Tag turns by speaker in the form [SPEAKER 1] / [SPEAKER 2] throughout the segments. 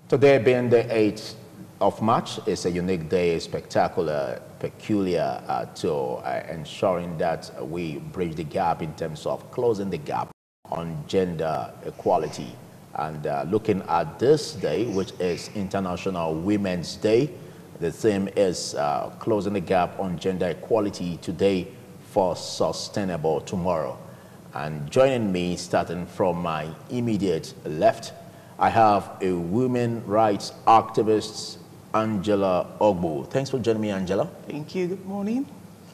[SPEAKER 1] Today being the 8th of March is a unique day, spectacular, peculiar to ensuring that we bridge the gap in terms of closing the gap on gender equality. And looking at this day, which is International Women's Day, the theme is closing the gap on gender equality today for sustainable tomorrow. And joining me, starting from my immediate left, I have a women rights activist, Angela Ogbu. Thanks for joining me, Angela.
[SPEAKER 2] Thank you. Good morning.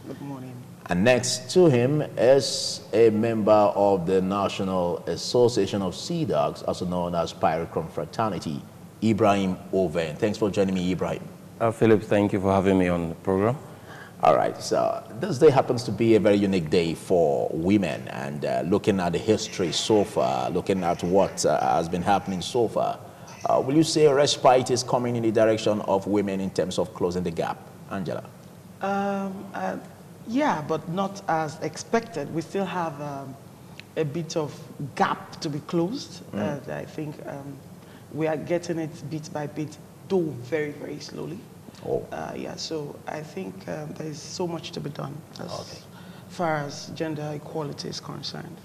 [SPEAKER 2] Good morning.
[SPEAKER 1] And next to him is a member of the National Association of Sea Dogs, also known as Pirate Confraternity, Ibrahim Oven. Thanks for joining me, Ibrahim.
[SPEAKER 3] Philip, thank you for having me on the program.
[SPEAKER 1] All right, so this day happens to be a very unique day for women, and looking at the history so far, looking at what has been happening so far, will you say respite is coming in the direction of women in terms of closing the gap? Angela?
[SPEAKER 2] Yeah, but not as expected. We still have a bit of gap to be closed. I think we are getting it bit by bit, though very, very slowly.
[SPEAKER 1] Oh.
[SPEAKER 2] Yeah, so I think there is so much to be done as far as gender equality is concerned.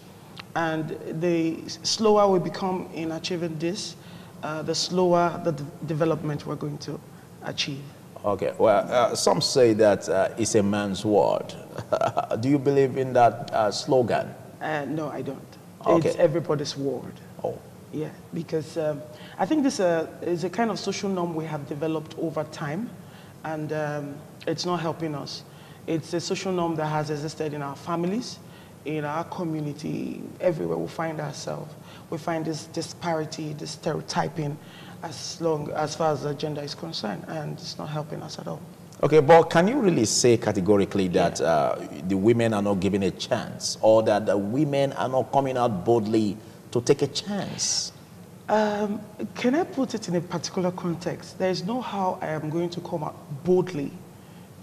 [SPEAKER 2] And the slower we become in achieving this, the slower the development we're going to achieve.
[SPEAKER 1] Okay, well, some say that it's a man's word. Do you believe in that slogan?
[SPEAKER 2] No, I don't.
[SPEAKER 1] Okay.
[SPEAKER 2] It's everybody's word.
[SPEAKER 1] Oh.
[SPEAKER 2] Yeah, because I think this is a kind of social norm we have developed over time, and it's not helping us. It's a social norm that has existed in our families, in our community, everywhere we find ourselves. We find this disparity, this stereotyping as far as the gender is concerned, and it's not helping us at all.
[SPEAKER 1] Okay, but can you really say categorically that the women are not given a chance, or that the women are not coming out boldly to take a chance?
[SPEAKER 2] Can I put it in a particular context? There is no how I am going to come out boldly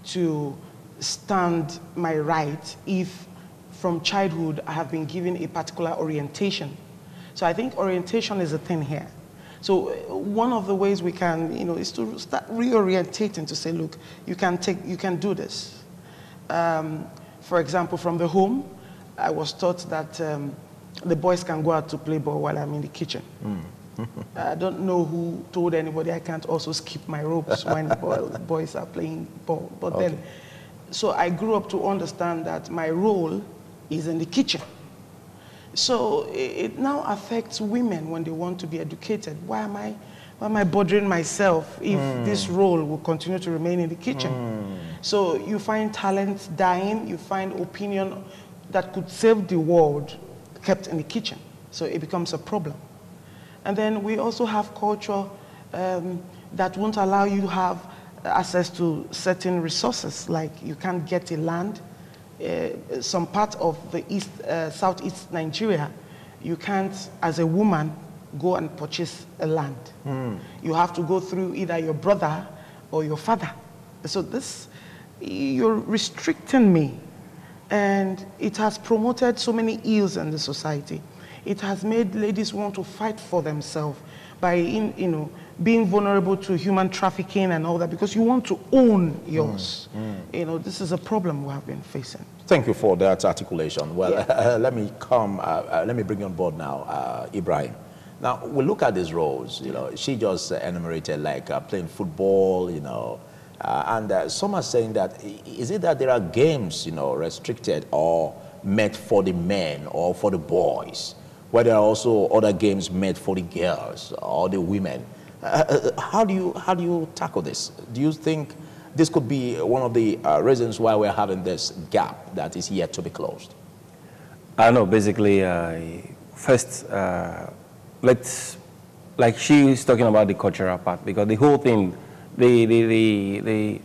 [SPEAKER 2] to stand my right if from childhood I have been given a particular orientation. So I think orientation is a thing here. So one of the ways we can, is to start reorientating to say, look, you can do this. For example, from the home, I was taught that the boys can go out to play ball while I'm in the kitchen. I don't know who told anybody I can't also skip my ropes when boys are playing ball. But then, so I grew up to understand that my role is in the kitchen. So it now affects women when they want to be educated. Why am I bothering myself if this role will continue to remain in the kitchen? So you find talent dying, you find opinion that could save the world kept in the kitchen. So it becomes a problem. And then we also have culture that won't allow you to have access to certain resources, like you can't get a land. Some part of the southeast Nigeria, you can't, as a woman, go and purchase a land. You have to go through either your brother or your father. So you're restricting me. And it has promoted so many ills in the society. It has made ladies want to fight for themselves by, being vulnerable to human trafficking and all that, because you want to own yours. This is a problem we have been facing.
[SPEAKER 1] Thank you for that articulation. Well, let me bring you on board now, Ibrahim. Now, we look at these roles, she just enumerated like playing football, and some are saying that, is it that there are games, restricted or meant for the men or for the boys, where there are also other games made for the girls or the women? How do you tackle this? Do you think this could be one of the reasons why we're having this gap that is yet to be closed?
[SPEAKER 3] I know, basically, first, like she is talking about the cultural part, because the whole thing, the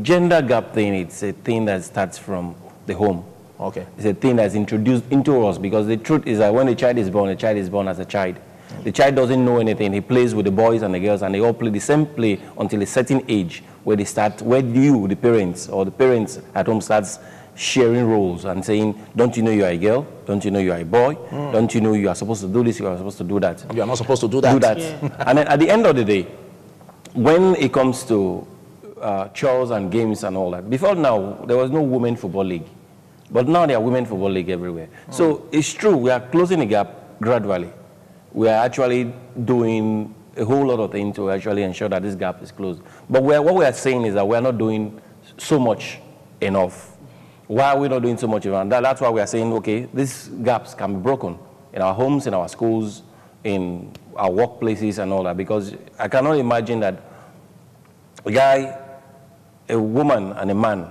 [SPEAKER 3] gender gap thing, it's a thing that starts from the home.
[SPEAKER 1] Okay.
[SPEAKER 3] It's a thing that's introduced into us, because the truth is that when a child is born as a child. The child doesn't know anything. He plays with the boys and the girls, and they all play the same play until a certain age where they start, where you, the parents, or the parents at home starts sharing roles and saying, don't you know you are a girl? Don't you know you are a boy? Don't you know you are supposed to do this? You are supposed to do that.
[SPEAKER 1] You are not supposed to do that.
[SPEAKER 3] Yeah. And then at the end of the day, when it comes to chores and games and all that, before now, there was no women football league. But now there are women football league everywhere. So it's true, we are closing the gap gradually. We are actually doing a whole lot of things to actually ensure that this gap is closed. But what we are saying is that we are not doing so much enough. Why are we not doing so much enough? That's why we are saying, okay, these gaps can be broken in our homes, in our schools, in our workplaces and all that, because I cannot imagine that a guy, a woman and a man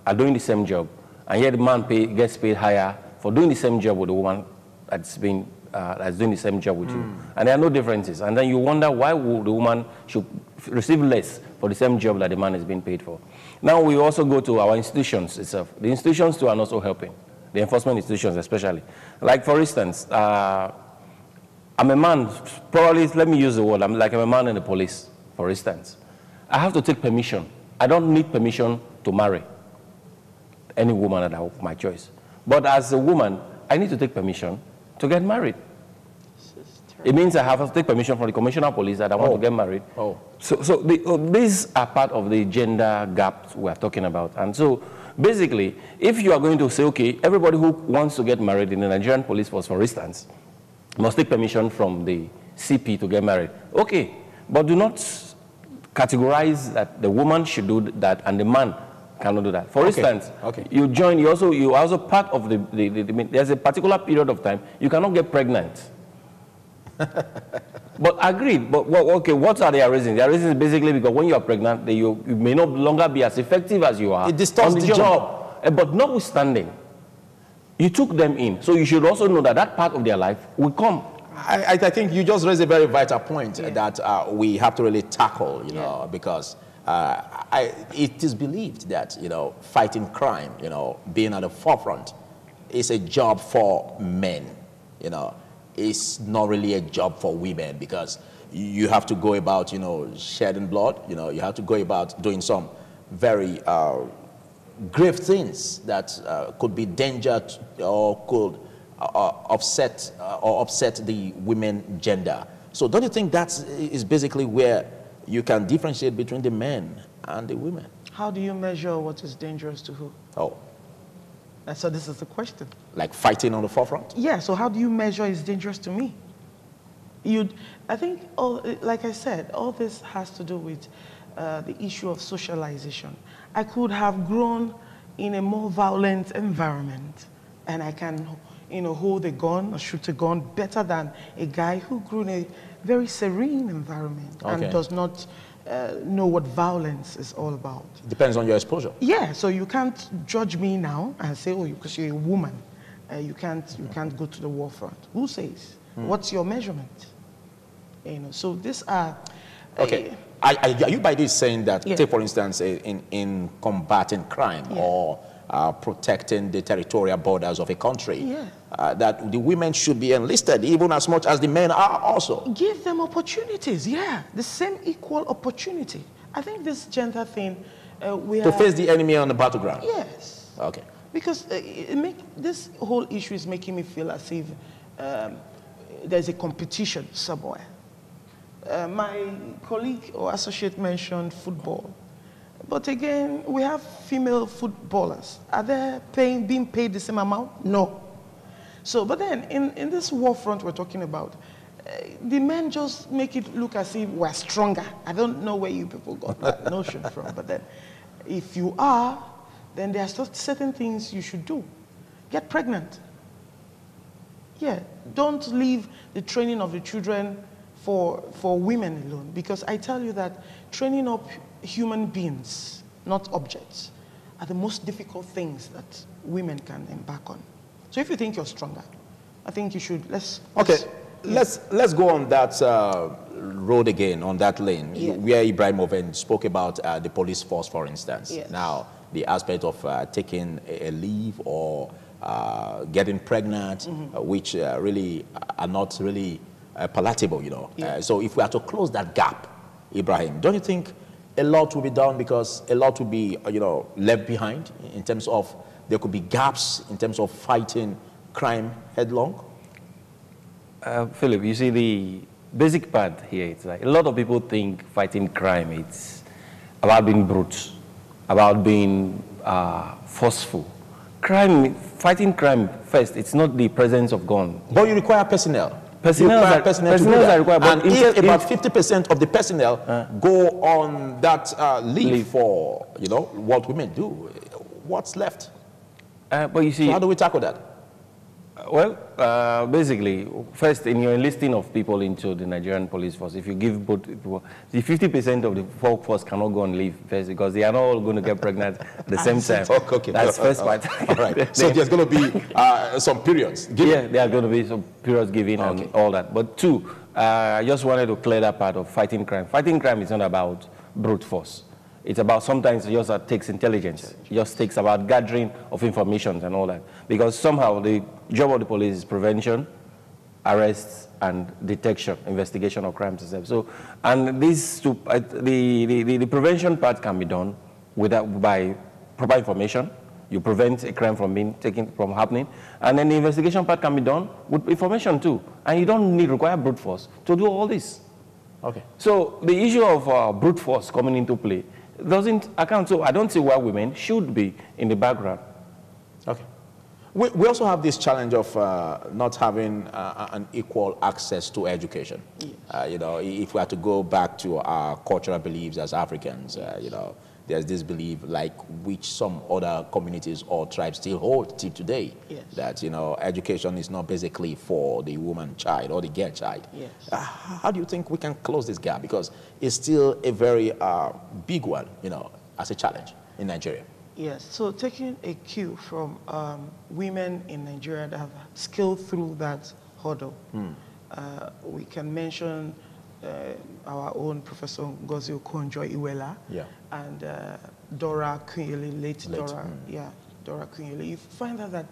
[SPEAKER 3] are doing the same job, and yet the man gets paid higher for doing the same job with the woman that's doing the same job with you. And there are no differences. And then you wonder why would the woman should receive less for the same job that the man is being paid for. Now we also go to our institutions itself. The institutions too are not so helping. The enforcement institutions especially. Like for instance, I'm a man, probably, let me use the word, I'm a man in the police, for instance. I have to take permission. I don't need permission to marry any woman of my choice. But as a woman, I need to take permission to get married. It means I have to take permission from the commissioner of police that I want to get married. So these are part of the gender gaps we're talking about. And so basically, if you are going to say, okay, everybody who wants to get married in the Nigerian police force, for instance, must take permission from the CP to get married. Okay, but do not categorize that the woman should do that and the man cannot do that. For instance, you join, you are also part of there's a particular period of time you cannot get pregnant. But agreed, but okay, what are their reasons? Their reasons is basically because when you are pregnant, you may no longer be as effective as you are.
[SPEAKER 1] It distorts the job.
[SPEAKER 3] But notwithstanding, you took them in, so you should also know that that part of their life will come.
[SPEAKER 1] I think you just raised a very vital point that we have to really tackle, you know, because it is believed that, you know, fighting crime, you know, being at the forefront is a job for men, you know. It's not really a job for women because you have to go about, you know, shedding blood, you know, you have to go about doing some very grave things that could be danger or could upset the women gender. So don't you think that is basically where you can differentiate between the men and the women?
[SPEAKER 2] How do you measure what is dangerous to who? So this is the question.
[SPEAKER 1] Like fighting on the forefront?
[SPEAKER 2] Yeah, so how do you measure it's dangerous to me? I think, like I said, all this has to do with the issue of socialization. I could have grown in a more violent environment, and I can, you know, hold a gun or shoot a gun better than a guy who grew in a very serene environment and does not know what violence is all about.
[SPEAKER 1] It depends on your exposure.
[SPEAKER 2] Yeah, so you can't judge me now and say, oh, because you're a woman, you can't go to the war front. Who says? What's your measurement? You know, so these are...
[SPEAKER 1] Okay. Are you by this saying that, take for instance, in combating crime or protecting the territorial borders of a country, that the women should be enlisted even as much as the men are also?
[SPEAKER 2] Give them opportunities, the same equal opportunity. I think this gender thing,
[SPEAKER 1] to face the enemy on the battleground?
[SPEAKER 2] Yes.
[SPEAKER 1] Okay.
[SPEAKER 2] Because this whole issue is making me feel as if there's a competition somewhere. My colleague or associate mentioned football. But again, we have female footballers. Are they being paid the same amount? No. So, but then, in this war front we're talking about, the men just make it look as if we're stronger. I don't know where you people got that notion from, but then, if you are, then there are certain things you should do. Get pregnant. Yeah, don't leave the training of the children for women alone, because I tell you that training up human beings, not objects, are the most difficult things that women can embark on. So if you think you're stronger, I think you should, let's
[SPEAKER 1] go on that road again, on that lane, where Ibrahim spoke about the police force, for instance.
[SPEAKER 2] Yes.
[SPEAKER 1] Now, the aspect of taking a leave or getting pregnant, which really are not really palatable, you know. So if we are to close that gap, Ibrahim, don't you think a lot will be done, because a lot will be, you know, left behind in terms of there could be gaps in terms of fighting crime headlong?
[SPEAKER 3] Philip, you see, the basic part here, it's like a lot of people think fighting crime, it's about being brute, about being forceful. Fighting crime first, it's not the presence of gun.
[SPEAKER 1] But you require personnel.
[SPEAKER 3] Personnel are required.
[SPEAKER 1] And if about 50% of the personnel go on that leave for, you know, what women do, what's left?
[SPEAKER 3] But you see,
[SPEAKER 1] so how do we tackle that?
[SPEAKER 3] Well, basically, first, in your enlisting of people into the Nigerian police force, if you give both people, the 50% of the workforce cannot go on leave first because they are not all going to get pregnant at the same time.
[SPEAKER 1] Okay.
[SPEAKER 3] That's first part.
[SPEAKER 1] All right. So there's going to be some periods given.
[SPEAKER 3] Yeah, there are going to be some periods given and all that. But two, I just wanted to clear that part of fighting crime. Fighting crime is not about brute force. It's about sometimes it just takes intelligence. It just takes about gathering of information and all that. Because somehow the job of the police is prevention, arrests, and detection, investigation of crimes itself. So, and these two, the prevention part can be done by proper information. You prevent a crime from happening. And then the investigation part can be done with information too. And you don't require brute force to do all this.
[SPEAKER 1] Okay.
[SPEAKER 3] So the issue of brute force coming into play doesn't account. So I don't see why women should be in the background.
[SPEAKER 1] Okay. We also have this challenge of not having an equal access to education. Yes. You know, if we have to go back to our cultural beliefs as Africans, you know, there's this belief like which some other communities or tribes still hold till today.
[SPEAKER 2] Yes.
[SPEAKER 1] That, you know, education is not basically for the woman child or the girl child.
[SPEAKER 2] Yes.
[SPEAKER 1] How do you think we can close this gap? Because it's still a very big one, you know, as a challenge in Nigeria.
[SPEAKER 2] Yes, so taking a cue from women in Nigeria that have scaled through that hurdle, we can mention our own Professor Ngozi Okonjo-Iweala and Dora Akunyili, late Dora, Dora Akunyili. You find out that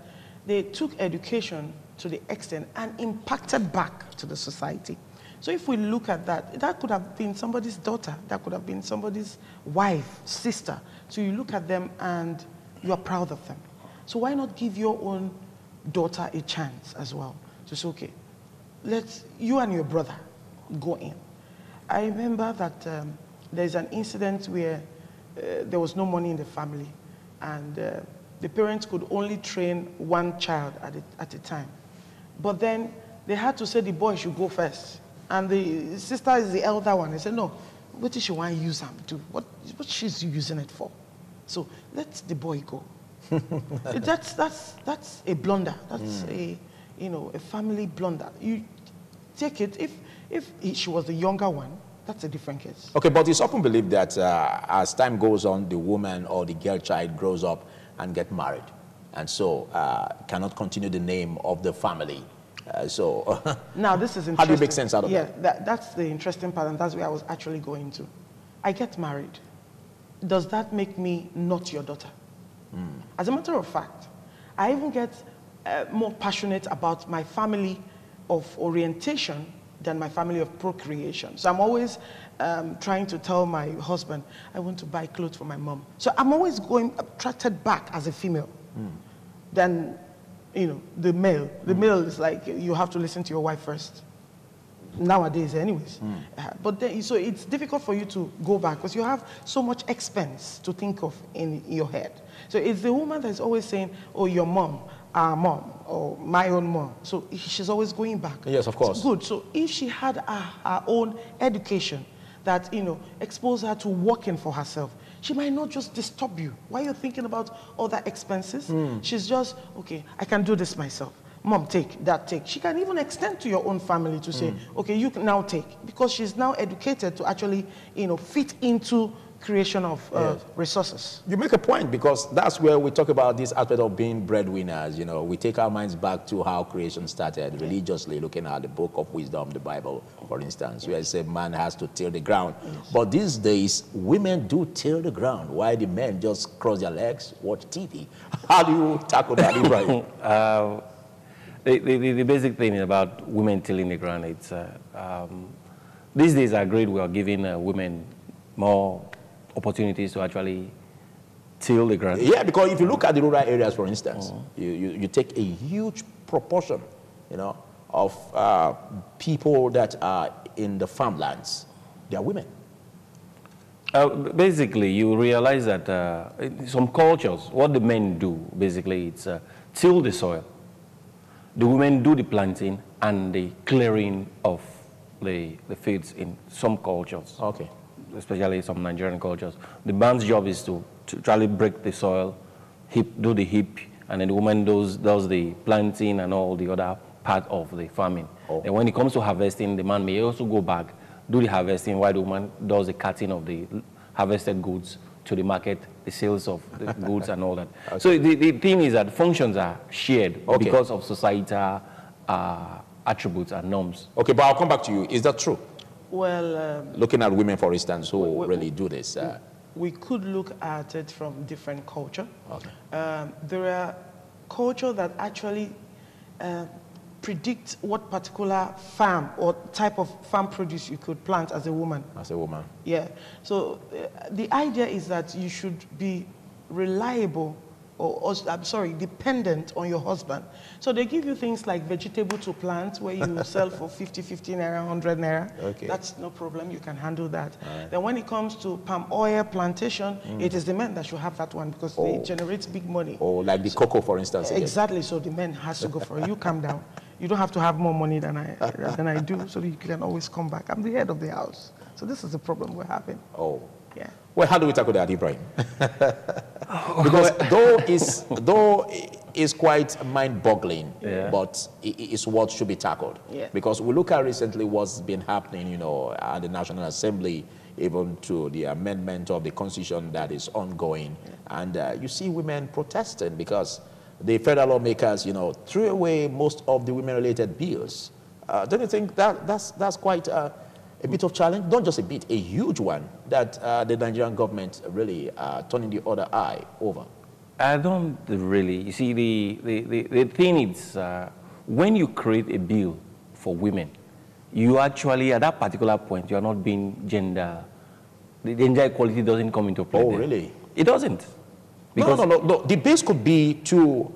[SPEAKER 2] they took education to the extent and impacted back to the society. So if we look at that, that could have been somebody's daughter, that could have been somebody's wife, sister. So you look at them and you are proud of them. So why not give your own daughter a chance as well? To say, okay, you and your brother go in. I remember that there's an incident where there was no money in the family and the parents could only train one child at a time. But then they had to say the boy should go first. And the sister is the elder one. They said, no, what does she want to use him to? What she's using it for? So let the boy go. That's a blunder. That's a family blunder. You take it. If she was the younger one, that's a different case.
[SPEAKER 1] Okay, but it's often believed that as time goes on, the woman or the girl child grows up and get married, and so cannot continue the name of the family.
[SPEAKER 2] Now this is interesting.
[SPEAKER 1] How do you make sense out of that?
[SPEAKER 2] Yeah, that's the interesting part, and that's where I was actually going to. I get married. Does that make me not your daughter? As a matter of fact, I even get more passionate about my family of orientation than my family of procreation. So I'm always trying to tell my husband, I want to buy clothes for my mom. So I'm always attracted back as a female. Then, you know, the male. The male is like, you have to listen to your wife first. Nowadays, anyways. But then, so it's difficult for you to go back because you have so much expense to think of in your head. So it's the woman that's always saying, oh, your mom, our mom, or my own mom. So she's always going back.
[SPEAKER 1] Yes, of course.
[SPEAKER 2] So good. So if she had her own education that, you know, exposed her to working for herself, she might not just disturb you. Why are you thinking about other expenses? She's just, okay, I can do this myself. Mom, take, dad, take. She can even extend to your own family to say, okay, you can now take. Because she's now educated to actually, you know, fit into creation of resources.
[SPEAKER 1] You make a point, because that's where we talk about this aspect of being breadwinners. You know, we take our minds back to how creation started religiously, looking at the book of wisdom, the Bible, for instance, where it says man has to till the ground. But these days, women do till the ground, while the men just cross their legs, watch TV. How do you tackle that, Ibrahim?
[SPEAKER 3] The basic thing about women tilling the ground, it's these days I agree we are giving women more opportunities to actually till the ground.
[SPEAKER 1] Yeah, because if you look at the rural areas, for instance, you take a huge proportion, you know, of people that are in the farmlands. They are women.
[SPEAKER 3] Basically, you realize that in some cultures, what the men do, basically, it's till the soil. The women do the planting and the clearing of the fields in some cultures.
[SPEAKER 1] Okay.
[SPEAKER 3] Especially some Nigerian cultures. The man's job is to try to break the soil, do the heap, and then the woman does the planting and all the other part of the farming.
[SPEAKER 1] Oh.
[SPEAKER 3] And when it comes to harvesting, the man may also go back, do the harvesting, while the woman does the cutting of the harvested goods to the market, the sales of the goods and all that. Okay. So the thing is that functions are shared because of societal attributes and norms.
[SPEAKER 1] Okay, but I'll come back to you. Is that true?
[SPEAKER 2] Well,
[SPEAKER 1] looking at women, for instance, who really do this.
[SPEAKER 2] We could look at it from different culture.
[SPEAKER 1] Okay.
[SPEAKER 2] There are culture that actually predict what particular farm or type of farm produce you could plant as a woman.
[SPEAKER 1] As a woman.
[SPEAKER 2] Yeah. So the idea is that you should be reliable or I'm sorry, dependent on your husband. So they give you things like vegetable to plant where you sell for 50 naira, 100 naira.
[SPEAKER 1] Okay.
[SPEAKER 2] That's no problem. You can handle that.
[SPEAKER 1] Right.
[SPEAKER 2] Then when it comes to palm oil plantation, it is the men that should have that one because they generate big money.
[SPEAKER 1] Or like the cocoa, for instance.
[SPEAKER 2] Exactly. So the men has to go for it. You calm down. You don't have to have more money than I do, so that you can always come back. I'm the head of the house. So this is the problem we're having.
[SPEAKER 1] Oh.
[SPEAKER 2] Yeah.
[SPEAKER 1] Well, how do we tackle that, Ibrahim? Because though it's quite mind-boggling, but it's what should be tackled.
[SPEAKER 2] Yeah.
[SPEAKER 1] Because we look at recently what's been happening, you know, at the National Assembly, even to the amendment of the Constitution that is ongoing. Yeah. And you see women protesting because the federal lawmakers, you know, threw away most of the women-related bills. Don't you think that's quite a bit of challenge? Not just a bit, a huge one that the Nigerian government really turning the other eye over.
[SPEAKER 3] I don't really. You see, the thing is, when you create a bill for women, you actually, at that particular point, you are not being the gender equality doesn't come into play.
[SPEAKER 1] Oh,
[SPEAKER 3] there.
[SPEAKER 1] really?
[SPEAKER 3] It doesn't.
[SPEAKER 1] Because no. The base could be to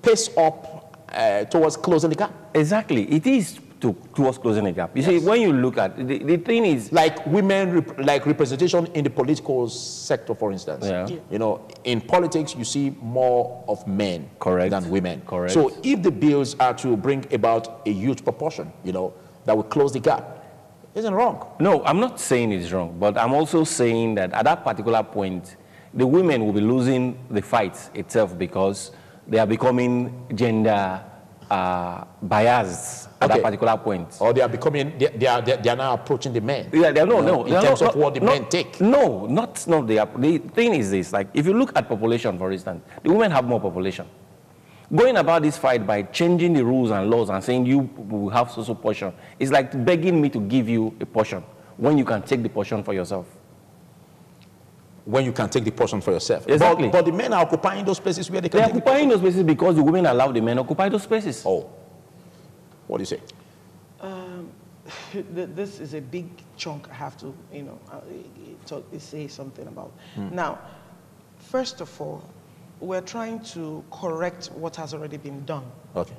[SPEAKER 1] pace up towards closing the gap.
[SPEAKER 3] Exactly. It is towards closing the gap. You see, when you look at the thing is
[SPEAKER 1] like women, like representation in the political sector, for instance.
[SPEAKER 3] Yeah.
[SPEAKER 1] You know, in politics, you see more of men than women.
[SPEAKER 3] Correct.
[SPEAKER 1] So if the bills are to bring about a huge proportion, you know, that will close the gap, isn't wrong.
[SPEAKER 3] No, I'm not saying it's wrong, but I'm also saying that at that particular point, the women will be losing the fight itself because they are becoming gender biased at that particular point.
[SPEAKER 1] Or they are becoming, they are now approaching the men.
[SPEAKER 3] Yeah, in
[SPEAKER 1] terms of what the men take.
[SPEAKER 3] No, not the thing is this, like if you look at population, for instance, the women have more population. Going about this fight by changing the rules and laws and saying you will have social portion is like begging me to give you a portion when you can take the portion for yourself.
[SPEAKER 1] When you can take the portion for yourself.
[SPEAKER 3] Exactly.
[SPEAKER 1] But the men are occupying those spaces where they can.
[SPEAKER 3] They're occupying those spaces because the women allow the men occupy those spaces.
[SPEAKER 1] Oh. What do you say?
[SPEAKER 2] This is a big chunk I have to, you know, say something about. Now, first of all, we're trying to correct what has already been done.
[SPEAKER 1] Okay.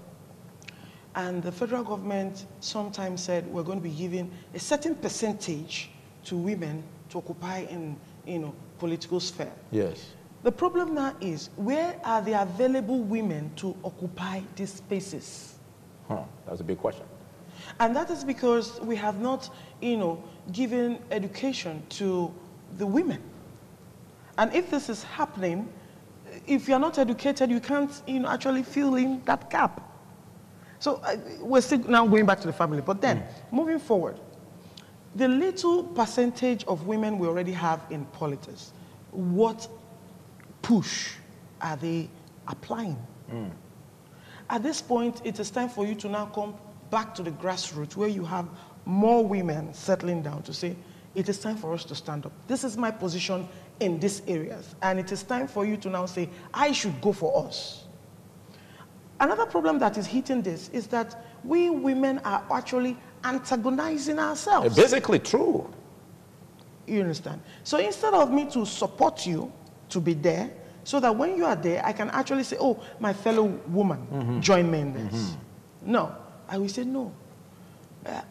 [SPEAKER 2] And the federal government sometimes said we're going to be giving a certain percentage to women to occupy in, you know, political sphere.
[SPEAKER 1] Yes.
[SPEAKER 2] The problem now is, where are the available women to occupy these spaces?
[SPEAKER 1] That's a big question.
[SPEAKER 2] And that is because we have not, you know, given education to the women. And if this is happening, if you're not educated, you can't, you know, actually fill in that gap. So we're still now going back to the family. But then, moving forward, the little percentage of women we already have in politics, what push are they applying? At this point, it is time for you to now come back to the grassroots where you have more women settling down to say, it is time for us to stand up. This is my position in these areas. And it is time for you to now say, I should go for us. Another problem that is hitting this is that we women are actually antagonizing ourselves.
[SPEAKER 1] Basically true.
[SPEAKER 2] You understand? So instead of me to support you to be there, so that when you are there, I can actually say, oh, my fellow woman, join me in this. No, I will say no.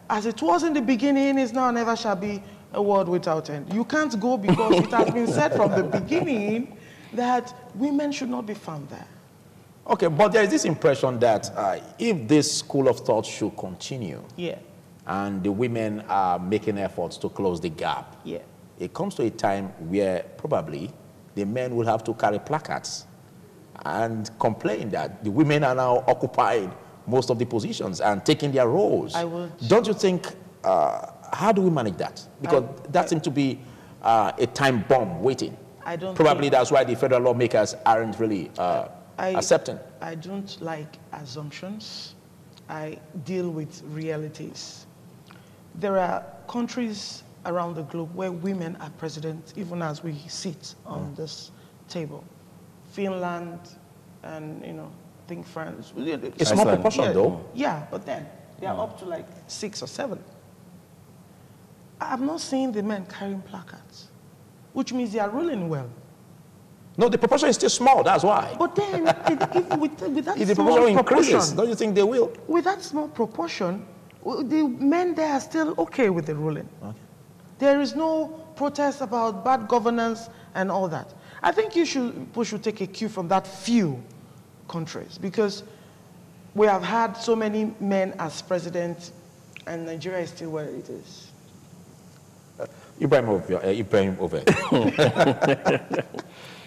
[SPEAKER 2] As it was in the beginning, is now, never shall be a world without end. You can't go because it has been said from the beginning that women should not be found there.
[SPEAKER 1] Okay, but there is this impression that if this school of thought should continue,
[SPEAKER 2] Yeah.
[SPEAKER 1] and the women are making efforts to close the gap,
[SPEAKER 2] Yeah.
[SPEAKER 1] it comes to a time where probably the men will have to carry placards and complain that the women are now occupying most of the positions and taking their roles.
[SPEAKER 2] I would.
[SPEAKER 1] Don't you think, how do we manage that? Because that seems to be a time bomb waiting.
[SPEAKER 2] I don't
[SPEAKER 1] Probably
[SPEAKER 2] think-
[SPEAKER 1] that's why the federal lawmakers aren't really accepting.
[SPEAKER 2] I don't like assumptions. I deal with realities. There are countries around the globe where women are president, even as we sit on this table. Finland, and I think France.
[SPEAKER 1] It's small
[SPEAKER 3] Iceland.
[SPEAKER 1] proportion, though.
[SPEAKER 2] Yeah, but then they are up to like 6 or 7. I've not seen the men carrying placards, which means they are ruling well.
[SPEAKER 1] No, the proportion is still small. That's why.
[SPEAKER 2] But then, with that
[SPEAKER 1] If the
[SPEAKER 2] small
[SPEAKER 1] proportion increases,
[SPEAKER 2] proportion,
[SPEAKER 1] don't you think they will?
[SPEAKER 2] with that small proportion, the men there are still okay with the ruling.
[SPEAKER 1] Okay.
[SPEAKER 2] There is no protest about bad governance and all that. I think we should take a cue from that few countries, because we have had so many men as president, and Nigeria is still where it is.
[SPEAKER 1] Ibrahim over.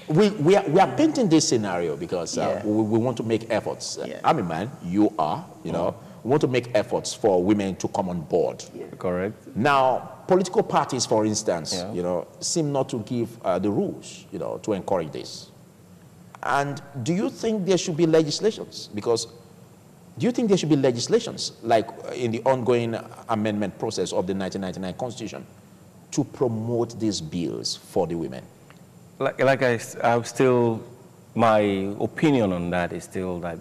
[SPEAKER 1] We are painting this scenario because we want to make efforts.
[SPEAKER 2] Yeah.
[SPEAKER 1] I'm a man, you are, we want to make efforts for women to come on board.
[SPEAKER 3] Correct.
[SPEAKER 1] Now, political parties, for instance, seem not to give the rules, to encourage this. And do you think there should be legislations? Because do you think there should be legislations, like in the ongoing amendment process of the 1999 Constitution, to promote these bills for the women?
[SPEAKER 3] I'm still, my opinion on that is still that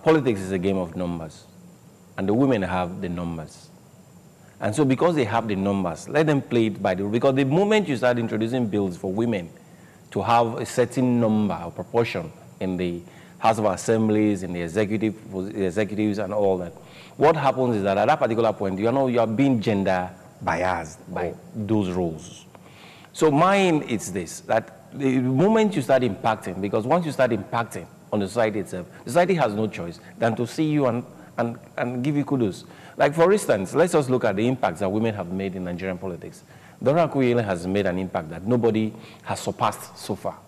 [SPEAKER 3] politics is a game of numbers, and the women have the numbers. And so because they have the numbers, let them play it by the rule. Because the moment you start introducing bills for women to have a certain number or proportion in the House of Assemblies, in the executives and all that, what happens is that at that particular point, you are being gender biased by those rules. So mine is this, that the moment you start impacting, because once you start impacting on the society itself, society has no choice than to see you and give you kudos. Like, for instance, let's just look at the impacts that women have made in Nigerian politics. Dora Akuyele has made an impact that nobody has surpassed so far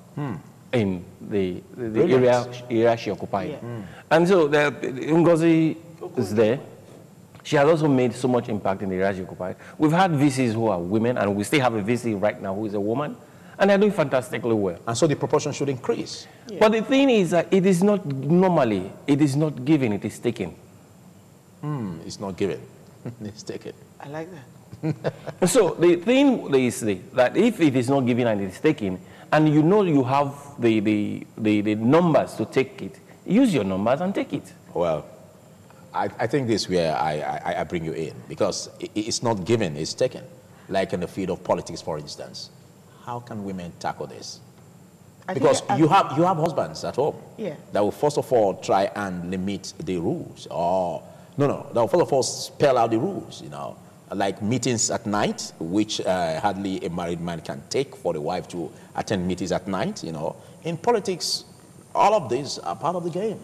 [SPEAKER 3] in the area she occupied.
[SPEAKER 2] Yeah.
[SPEAKER 3] And so Ngozi is there. She has also made so much impact in the area she occupied. We've had VCs who are women, and we still have a VC right now who is a woman, and they're doing fantastically well.
[SPEAKER 1] And so the proportion should increase.
[SPEAKER 2] Yeah.
[SPEAKER 3] But the thing is that it is not normally, it is not given, it is taken.
[SPEAKER 1] It's not given. It's taken.
[SPEAKER 2] I like that.
[SPEAKER 3] So the thing is that if it is not given and it is taken, and you have the numbers to take it, use your numbers and take it.
[SPEAKER 1] Well, I think this is where I bring you in, because it's not given, it's taken. Like in the field of politics, for instance. How can women tackle this? Because you have husbands at home that will first of all try and limit the rules. Or that will first of all spell out the rules, like meetings at night, which hardly a married man can take for the wife to attend meetings at night. In politics, all of these are part of the game.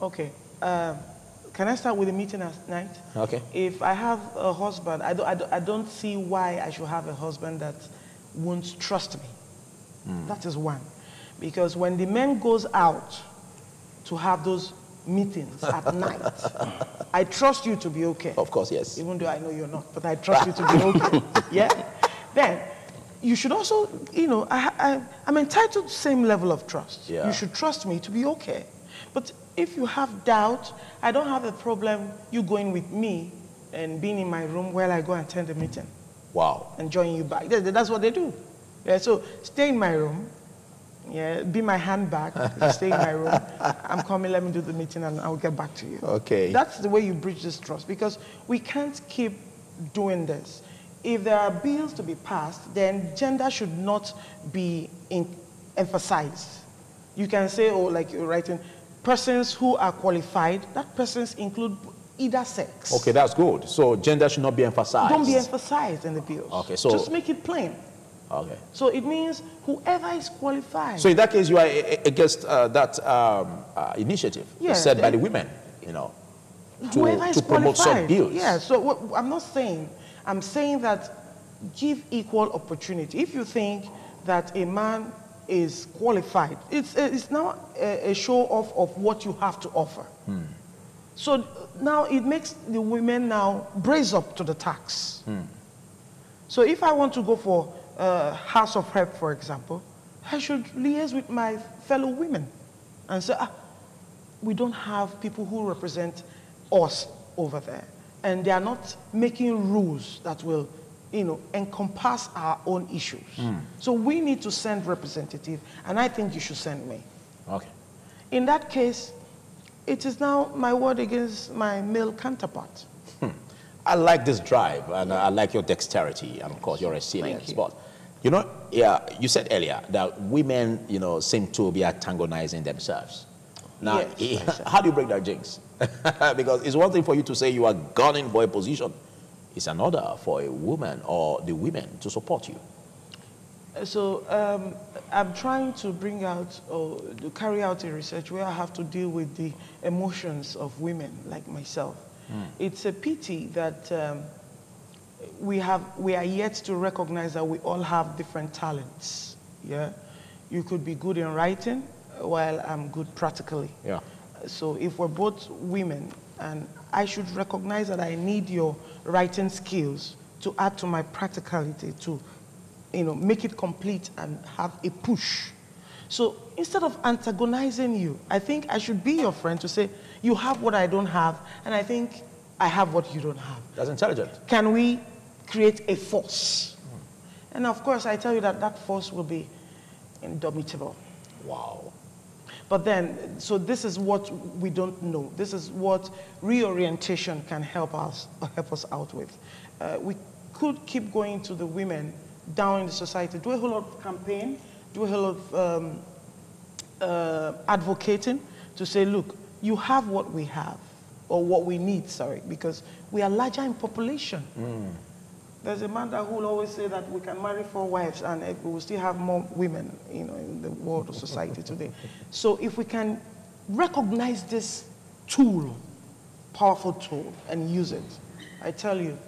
[SPEAKER 2] Okay. Can I start with the meeting at night?
[SPEAKER 1] Okay.
[SPEAKER 2] If I have a husband, I don't see why I should have a husband that won't trust me. That is one. Because when the man goes out to have those meetings at night, I trust you to be okay.
[SPEAKER 1] Of course, yes.
[SPEAKER 2] Even though I know you're not, but I trust you to be okay. Yeah? Then, you should also, I'm entitled to the same level of trust.
[SPEAKER 1] Yeah.
[SPEAKER 2] You should trust me to be okay. But if you have doubt, I don't have a problem you going with me and being in my room while I go and attend the meeting.
[SPEAKER 1] Wow.
[SPEAKER 2] And join you back. That's what they do. Yeah, so stay in my room. Yeah, be my handbag. Stay in my room. I'm coming, let me do the meeting and I'll get back to you.
[SPEAKER 1] Okay.
[SPEAKER 2] That's the way you bridge this trust, because we can't keep doing this. If there are bills to be passed, then gender should not be emphasize. You can say, oh, like you're writing, persons who are qualified, that persons include either sex.
[SPEAKER 1] Okay, that's good. So gender should not be emphasized.
[SPEAKER 2] Don't be emphasized in the bills.
[SPEAKER 1] Okay, so
[SPEAKER 2] just make it plain.
[SPEAKER 1] Okay.
[SPEAKER 2] So it means whoever is qualified.
[SPEAKER 1] So in that case, you are against that initiative set by the women, you know, to promote some bills.
[SPEAKER 2] Yeah. So what, I'm not saying. I'm saying that give equal opportunity. If you think that a man is qualified, it's now a show off of what you have to offer. So now it makes the women now brace up to the tax. So if I want to go for House of Rep, for example, I should liaise with my fellow women and say, we don't have people who represent us over there. And they are not making rules that will, you know, encompass our own issues. So we need to send representative, and I think you should send me.
[SPEAKER 1] Okay.
[SPEAKER 2] In that case, it is now my word against my male counterpart.
[SPEAKER 1] I like this drive, and I like your dexterity, and of course your resilience. But you know, yeah, you said earlier that women, you know, seem to be antagonizing themselves. Now, yes, how do you break that jinx? Because it's one thing for you to say you are gunning for a position. It's another for a woman or the women to support you.
[SPEAKER 2] So I'm trying to bring out or to carry out a research where I have to deal with the emotions of women like myself. It's a pity that we are yet to recognize that we all have different talents. Yeah, you could be good in writing while I'm good practically. Yeah. So if we're both women, and I should recognize that I need your writing skills to add to my practicality to, you know, make it complete and have a push. So instead of antagonizing you, I think I should be your friend to say, you have what I don't have, and I think I have what you don't have.
[SPEAKER 1] That's intelligent.
[SPEAKER 2] Can we create a force? And of course, I tell you that that force will be indomitable.
[SPEAKER 1] Wow.
[SPEAKER 2] But then, so this is what we don't know. This is what reorientation can help us out with. We could keep going to the women down in the society, do a whole lot of campaign, do a whole lot of advocating to say, look, you have what we have, or what we need, sorry, because we are larger in population. There's a man that who will always say that we can marry 4 wives and we will still have more women, you know, in the world of society today. So if we can recognize this tool, powerful tool, and use it, I tell you,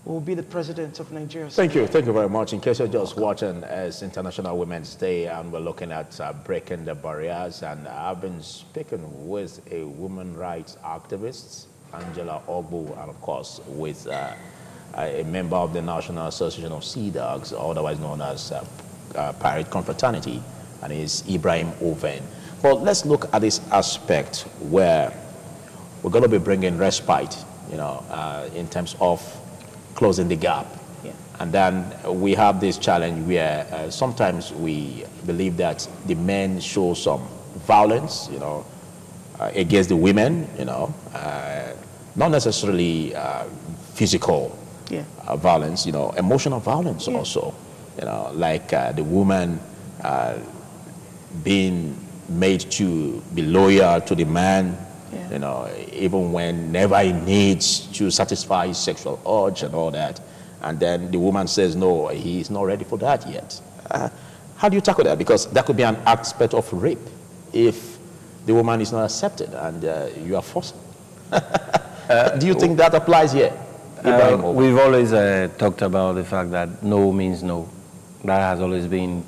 [SPEAKER 2] we'll be the president of Nigeria.
[SPEAKER 1] Thank you very much. In case you're just watching, it's International Women's Day, and we're looking at breaking the barriers. And I've been speaking with a women rights activist, Angela Ogbu, and of course with a member of the National Association of Sea Dogs, otherwise known as Pirate Confraternity, and is Ibrahim Oven. But let's look at this aspect where we're going to be bringing respite, you know, in terms of closing the gap. Yeah. And then we have this challenge where sometimes we believe that the men show some violence, you know, against the women, you know, not necessarily physical violence, you know, emotional violence also, you know, like the woman being made to be loyal to the man, you know, even whenever he needs to satisfy his sexual urge and all that. And then the woman says, no, he's not ready for that yet. How do you tackle that? Because that could be an aspect of rape if the woman is not accepted and you are forced. Do you think that applies here?
[SPEAKER 3] We've always talked about the fact that no means no. That has always been,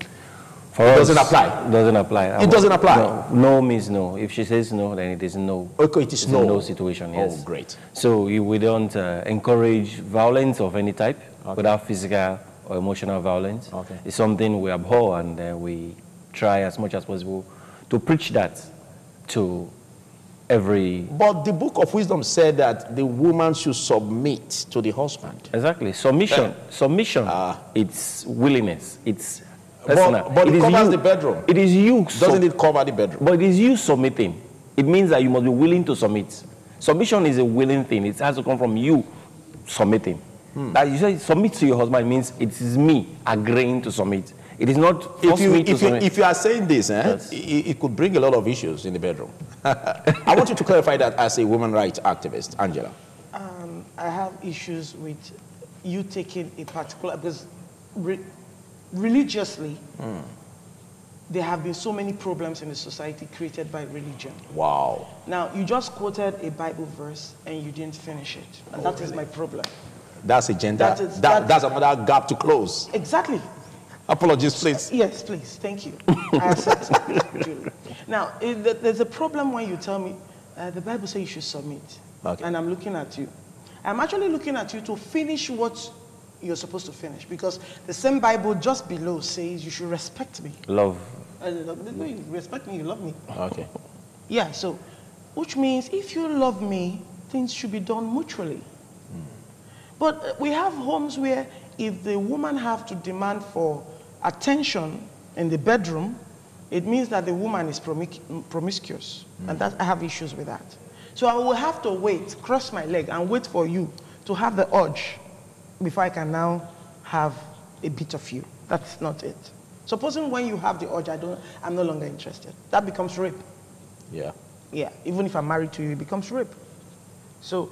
[SPEAKER 3] for us.
[SPEAKER 1] Doesn't apply?
[SPEAKER 3] Doesn't apply.
[SPEAKER 1] It doesn't apply?
[SPEAKER 3] No means no. If she says no, then it is no.
[SPEAKER 1] Okay, it is no.
[SPEAKER 3] No situation, yes.
[SPEAKER 1] Oh, great.
[SPEAKER 3] So we don't encourage violence of any type, without physical or emotional violence. Okay. It's something we abhor, and we try as much as possible to preach that to every...
[SPEAKER 1] But the Book of Wisdom said that the woman should submit to the husband.
[SPEAKER 3] Exactly. Submission. Submission. It's willingness. It's personal.
[SPEAKER 1] But it covers the bedroom.
[SPEAKER 3] It is you.
[SPEAKER 1] Doesn't it cover the bedroom?
[SPEAKER 3] But it is you submitting. It means that you must be willing to submit. Submission is a willing thing. It has to come from you submitting. That you say submit to your husband means it is me agreeing to submit. It is not force me to submit.
[SPEAKER 1] If you are saying this,
[SPEAKER 3] Yes.
[SPEAKER 1] it could bring a lot of issues in the bedroom. I want you to clarify that as a women rights activist, Angela.
[SPEAKER 2] I have issues with you taking a particular, because religiously, there have been so many problems in the society created by religion.
[SPEAKER 1] Wow.
[SPEAKER 2] Now, you just quoted a Bible verse and you didn't finish it. And that is
[SPEAKER 1] really?
[SPEAKER 2] my problem.
[SPEAKER 1] That's a gender. That's another gap to close.
[SPEAKER 2] Exactly.
[SPEAKER 1] Apologies, please.
[SPEAKER 2] Yes, please. Thank you. I accept it, Julie. Now, there's a problem when you tell me, the Bible says you should submit.
[SPEAKER 1] Okay.
[SPEAKER 2] And I'm looking at you. I'm actually looking at you to finish what you're supposed to finish. Because the same Bible just below says you should respect me.
[SPEAKER 3] Love.
[SPEAKER 2] You respect me, you love me.
[SPEAKER 1] Okay.
[SPEAKER 2] Yeah, so, which means if you love me, things should be done mutually. But we have homes where if the woman have to demand for attention in the bedroom, it means that the woman is promiscuous. And that, I have issues with that. So I will have to wait, cross my leg, and wait for you to have the urge before I can now have a bit of you. That's not it. Supposing when you have the urge, I'm no longer interested. That becomes rape.
[SPEAKER 1] Yeah.
[SPEAKER 2] Yeah, even if I'm married to you, it becomes rape. So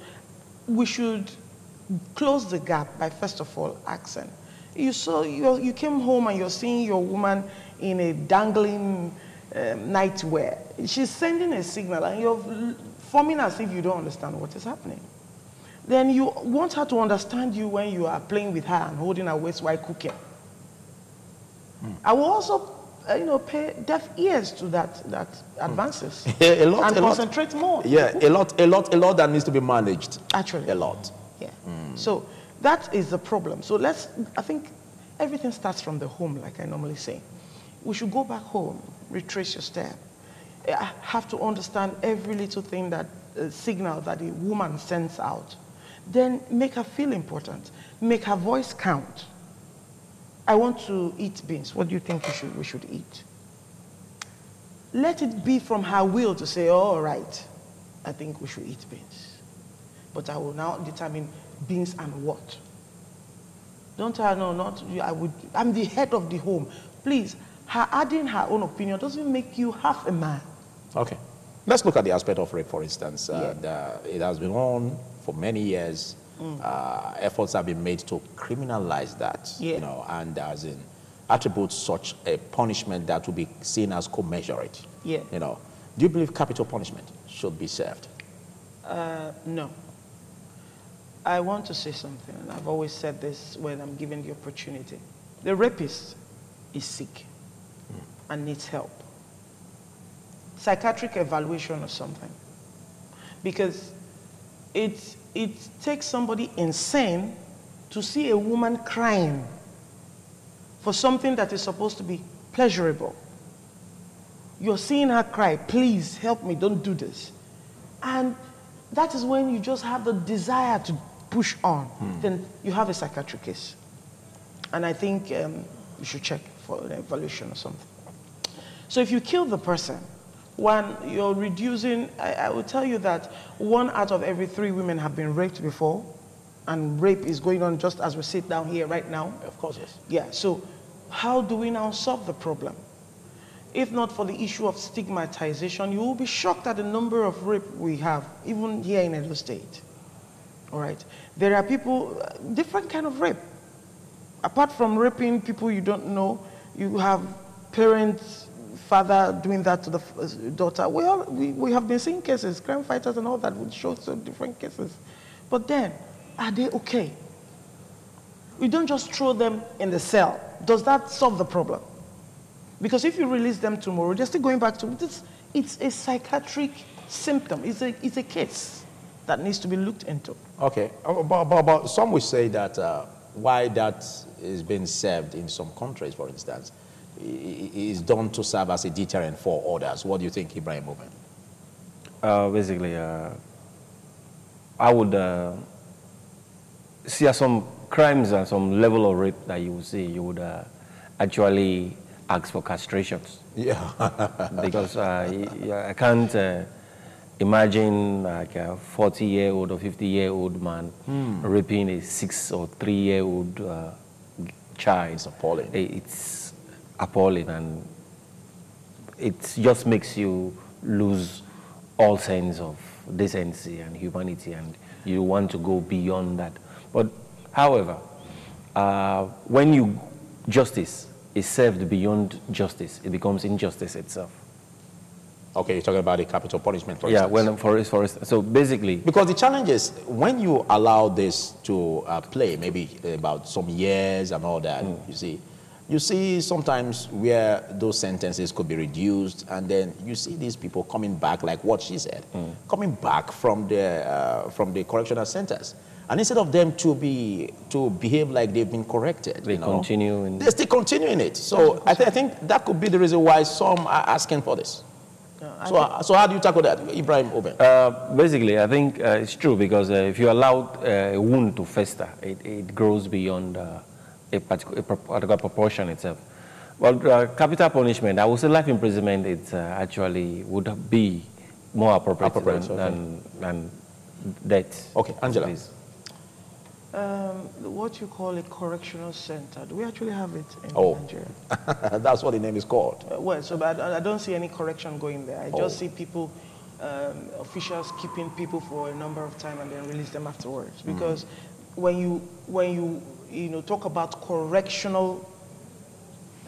[SPEAKER 2] we should close the gap by, first of all, asking. You came home and you're seeing your woman in a dangling nightwear. She's sending a signal and you're forming as if you don't understand what is happening. Then you want her to understand you when you are playing with her and holding her waist while cooking. I will also pay deaf ears to that advances.
[SPEAKER 1] A lot.
[SPEAKER 2] Concentrate more.
[SPEAKER 1] Yeah, a lot that needs to be managed.
[SPEAKER 2] Actually.
[SPEAKER 1] A lot.
[SPEAKER 2] Yeah. So that is the problem. So I think everything starts from the home, like I normally say. We should go back home, retrace your step. I have to understand every little thing that signal that a woman sends out. Then make her feel important. Make her voice count. I want to eat beans. What do you think we should eat? Let it be from her will to say, oh, all right, I think we should eat beans. But I will now determine beans and what. Don't tell her, no, not you. I'm the head of the home. Please, her adding her own opinion doesn't make you half a man. Okay.
[SPEAKER 1] Let's look at the aspect of rape, for instance. It has been on for many years. Efforts have been made to criminalize that, and as in attribute such a punishment that will be seen as commensurate.
[SPEAKER 2] Yeah.
[SPEAKER 1] Do you believe capital punishment should be served?
[SPEAKER 2] No. I want to say something, and I've always said this when I'm given the opportunity. The rapist is sick and needs help. Psychiatric evaluation or something. Because it takes somebody insane to see a woman crying for something that is supposed to be pleasurable. You're seeing her cry, please help me, don't do this. And that is when you just have the desire to push on. Then you have a psychiatric case. And I think you should check for an evaluation or something. So if you kill the person, one, you're reducing, I will tell you that 1 out of every 3 women have been raped before, and rape is going on just as we sit down here right now.
[SPEAKER 1] Of course, yes.
[SPEAKER 2] Yeah, so how do we now solve the problem? If not for the issue of stigmatization, you will be shocked at the number of rape we have, even here in Edo State. All right? There are people, different kind of rape. Apart from raping people you don't know, you have parents, father doing that to the daughter. Well, we have been seeing cases, crime fighters and all that would show some different cases. But then, are they okay? We don't just throw them in the cell. Does that solve the problem? Because if you release them tomorrow, they're still going back to this. It's a psychiatric symptom. It's a case that needs to be looked into.
[SPEAKER 1] Okay, but some will say that why that is being served in some countries, for instance, is done to serve as a deterrent for others. What do you think, Ibrahim Oben?
[SPEAKER 3] Basically, I would see some crimes and some level of rape that you would see, you would actually ask for castrations.
[SPEAKER 1] Yeah.
[SPEAKER 3] Because I can't imagine like a 40-year-old or 50-year-old man raping a 6 or 3-year-old child.
[SPEAKER 1] It's appalling.
[SPEAKER 3] appalling, and it just makes you lose all sense of decency and humanity, and you want to go beyond that. But however, when justice is served beyond justice, it becomes injustice itself.
[SPEAKER 1] Okay, you're talking about the capital punishment, for
[SPEAKER 3] Yeah,
[SPEAKER 1] instance.
[SPEAKER 3] well, so basically...
[SPEAKER 1] Because the challenge is, when you allow this to play, maybe about some years and all that, you see sometimes where those sentences could be reduced, and then you see these people coming back, like what she said, coming back from the correctional centers. And instead of them to behave like they've been corrected,
[SPEAKER 3] they continue in...
[SPEAKER 1] They still continue in it. So I think that could be the reason why some are asking for this. So how do you tackle that, Ibrahim Oben?
[SPEAKER 3] Basically, I think it's true, because if you allow a wound to fester, it grows beyond a particular proportion itself. Well, capital punishment, I would say life imprisonment, it actually would be more appropriate than death.
[SPEAKER 1] Okay, Angela.
[SPEAKER 3] Please.
[SPEAKER 2] What you call a correctional center, do we actually have it in Nigeria?
[SPEAKER 1] That's what the name is called.
[SPEAKER 2] Well, so but I don't see any correction going there. I just see people, officials keeping people for a number of time and then release them afterwards. Because when you talk about correctional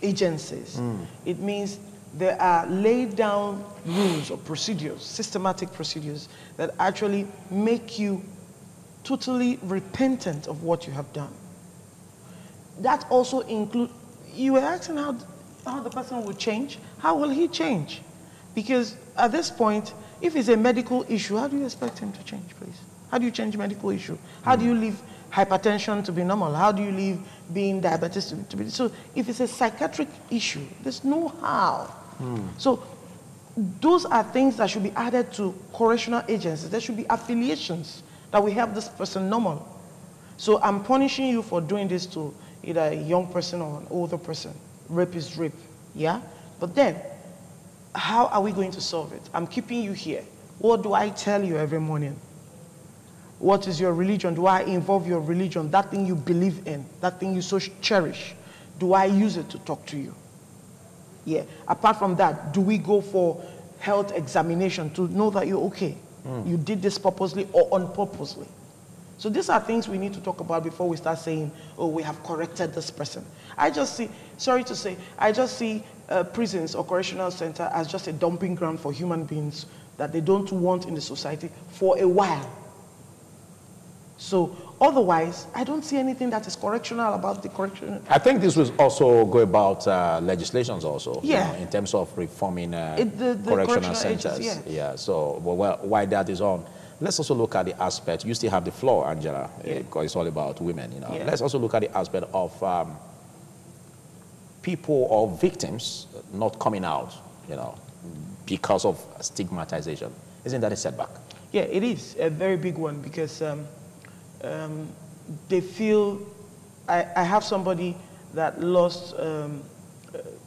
[SPEAKER 2] agencies, it means there are laid down rules or procedures, systematic procedures that actually make you totally repentant of what you have done. That also includes, you were asking how the person will change. How will he change? Because at this point, if it's a medical issue, how do you expect him to change, please? How do you change medical issue? How do you leave hypertension to be normal? How do you leave being diabetes to be? So if it's a psychiatric issue, there's no how. So those are things that should be added to correctional agencies. There should be affiliations that we have this person normal. So I'm punishing you for doing this to either a young person or an older person. Rape is rape, yeah? But then, how are we going to solve it? I'm keeping you here. What do I tell you every morning? What is your religion? Do I involve your religion, that thing you believe in, that thing you so cherish? Do I use it to talk to you? Yeah. Apart from that, do we go for health examination to know that you're okay? You did this purposely or unpurposely. So these are things we need to talk about before we start saying, oh, we have corrected this person. I just see, sorry to say, I just see prisons or correctional center as just a dumping ground for human beings that they don't want in the society for a while. So otherwise, I don't see anything that is correctional about the correction.
[SPEAKER 1] I think this will also go about legislations also,
[SPEAKER 2] yeah,
[SPEAKER 1] in terms of reforming correctional centers.
[SPEAKER 2] Yes.
[SPEAKER 1] Yeah, so well, why that is on. Let's also look at the aspect, you still have the floor, Angela, because it's all about women, you know. Yeah. Let's also look at the aspect of people or victims not coming out, you know, because of stigmatization. Isn't that a setback?
[SPEAKER 2] Yeah, it is a very big one, because they feel, I have somebody that lost a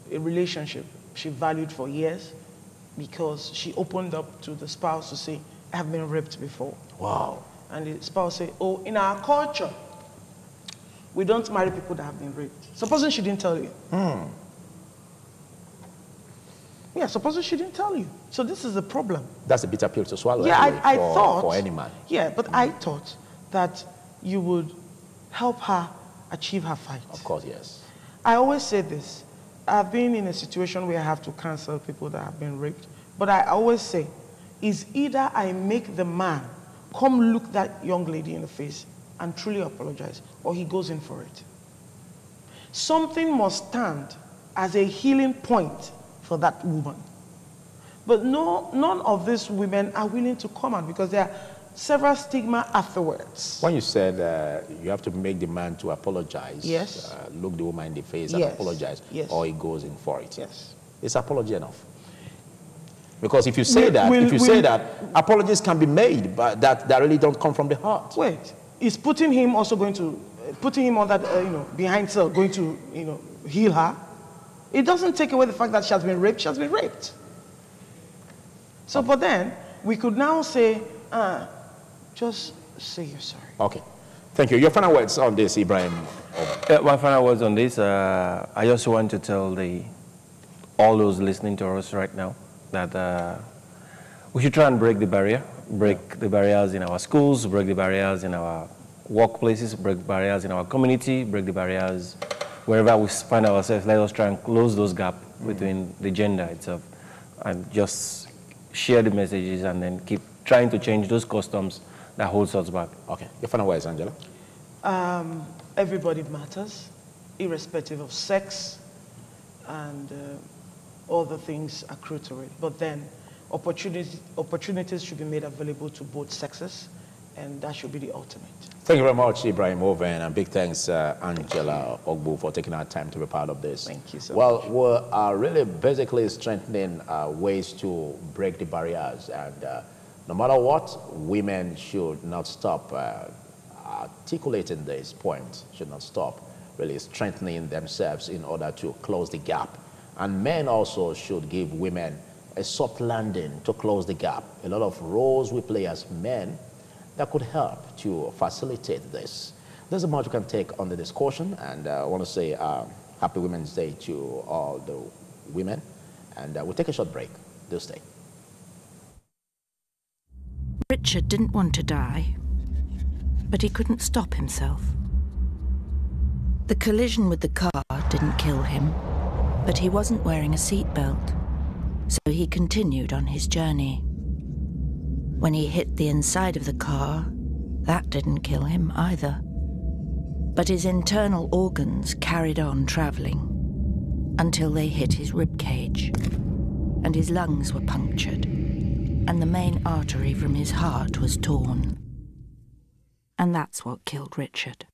[SPEAKER 2] relationship she valued for years because she opened up to the spouse to say, I have been raped before.
[SPEAKER 1] Wow.
[SPEAKER 2] And the spouse say, oh, in our culture, we don't marry people that have been raped. Supposing she didn't tell you. Yeah, supposing she didn't tell you. So this is a problem.
[SPEAKER 1] That's a bitter pill to swallow.
[SPEAKER 2] Yeah,
[SPEAKER 1] anyway,
[SPEAKER 2] I thought.
[SPEAKER 1] For any man.
[SPEAKER 2] Yeah, but I thought that you would help her achieve her fight.
[SPEAKER 1] Of course, yes.
[SPEAKER 2] I always say this. I've been in a situation where I have to cancel people that have been raped. But I always say, is either I make the man come look that young lady in the face and truly apologize, or he goes in for it. Something must stand as a healing point for that woman. But none of these women are willing to come out because there are several stigma afterwards.
[SPEAKER 1] When you said you have to make the man to apologize,
[SPEAKER 2] yes,
[SPEAKER 1] look the woman in the face and apologize, or he goes in for it.
[SPEAKER 2] Yes.
[SPEAKER 1] Is apology enough? Because if you say that, apologies can be made, but that really don't come from the heart.
[SPEAKER 2] Wait, is putting him also going to, putting him on that, behind cell, going to, heal her? It doesn't take away the fact that she has been raped. She has been raped. So, but then we could now say, just say you're sorry.
[SPEAKER 1] Okay. Thank you. Your final words on this, Ibrahim?
[SPEAKER 3] My final words on this, I just want to tell all those listening to us right now that we should try and break the barrier, the barriers in our schools, break the barriers in our workplaces, break barriers in our community, break the barriers wherever we find ourselves. Let us try and close those gaps between the gender itself and just share the messages and then keep trying to change those customs that holds us back.
[SPEAKER 1] Okay. Your final words, Angela?
[SPEAKER 2] Everybody matters, irrespective of sex, and all the things accrue to it. But then opportunities should be made available to both sexes, and that should be the ultimate.
[SPEAKER 1] Thank you very much, Ibrahim Oven, and big thanks, Angela Ogbu, for taking our time to be part of this.
[SPEAKER 2] Thank you so
[SPEAKER 1] much.
[SPEAKER 2] much.
[SPEAKER 1] Well, we're really basically strengthening ways to break the barriers, and no matter what, women should not stop articulating this point, should not stop really strengthening themselves in order to close the gap. And men also should give women a soft landing to close the gap. A lot of roles we play as men that could help to facilitate this. There's much we can take on the discussion, and I want to say Happy Women's Day to all the women, and we'll take a short break. Do stay.
[SPEAKER 4] Richard didn't want to die, but he couldn't stop himself. The collision with the car didn't kill him, but he wasn't wearing a seatbelt, so he continued on his journey. When he hit the inside of the car, that didn't kill him either. But his internal organs carried on travelling until they hit his rib cage, and his lungs were punctured, and the main artery from his heart was torn. And that's what killed Richard.